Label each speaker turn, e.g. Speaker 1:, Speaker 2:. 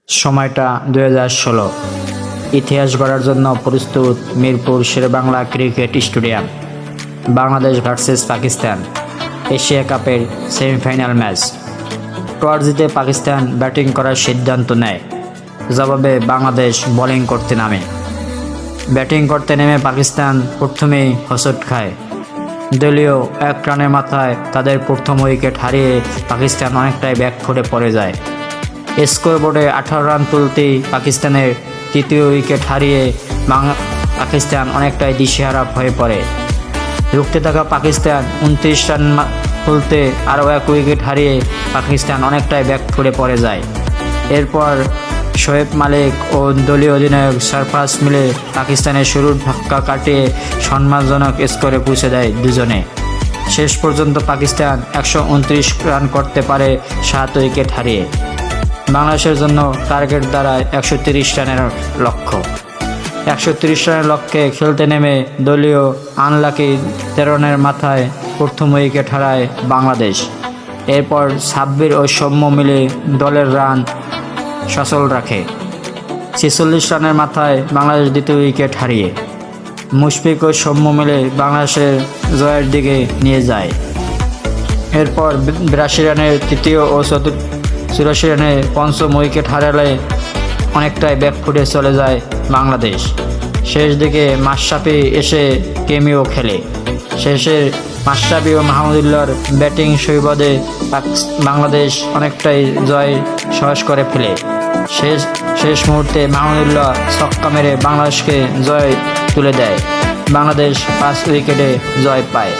Speaker 1: সময়টা 2016। ইতিহাস গড়ার জন্য প্রস্তুত Mirpur Sher-e-Bangla cricket stadium. Bangladesh versus Pakistan, Asia কাপের সেমিফাইনাল ম্যাচ। টস জিতে পাকিস্তান ব্যাটিং করার সিদ্ধান্ত নেয়। জবাবে বাংলাদেশ বোলিং করতে নামে। ব্যাটিং করতে নেমে পাকিস্তান প্রথমেই হোঁচট খায়। দলীয় 1 রানের মাথায় তাদের প্রথম উইকেট হারিয়ে পাকিস্তান অনেকটাই ব্যাকফুটে পড়ে যায়। স্কোরবোর্ডে 18 রান তুলতেই পাকিস্তানের তৃতীয় উইকেট হারিয়ে পাকিস্তান অনেকটাই দিশেহারা হয়ে পড়ে। রুখতে থাকা পাকিস্তান 29 রান তুলতে আরও 1 উইকেট হারিয়ে পাকিস্তান অনেকটাই ব্যাকফুটে পড়ে যায়। এরপর শোয়েব মালিক ও দলীয় অধিনায়ক সারফরাজ মিলে পাকিস্তানের শুরুর ধাক্কা কাটিয়ে সম্মানজনক স্কোরে পৌঁছে দেয় দুজনে। শেষ পর্যন্ত পাকিস্তান 129 রান করতে পারে 7 উইকেট হারিয়ে। বাংলাদেশের জন্য টার্গেট দাঁড়ায় 130 রানের লক্ষ্য। 130 রানের লক্ষ্যে খেলতে নেমে দলীয় আনলাকি 13 রানের মাথায় প্রথম উইকেট হারায় বাংলাদেশ। এরপর সাব্বির ও সৌম্য মিলে দলের রান সচল রাখে। 46 রানের মাথায় বাংলাদেশ দ্বিতীয় উইকেট হারিয়ে মুশফিক ও সৌম্য মিলে বাংলাদেশের জয়ের দিকে নিয়ে যায়। এরপর 82 রানের তৃতীয় ও 84 রানে পঞ্চম উইকেট হারালে অনেকটাই ব্যাকফুটে চলে যায় বাংলাদেশ। শেষ দিকে মাশরাফি এসে কেমিও খেলে। শেষে মাশরাফি ও মাহমুদুল্লাহর ব্যাটিং সুবিধে বাংলাদেশ অনেকটাই জয় সহজ করে ফেলে। শেষ মুহূর্তে মাহমুদুল্লাহ ছক্কা মেরে বাংলাদেশকে জয় তুলে দেয়। বাংলাদেশ 5 উইকেটে জয় পায়।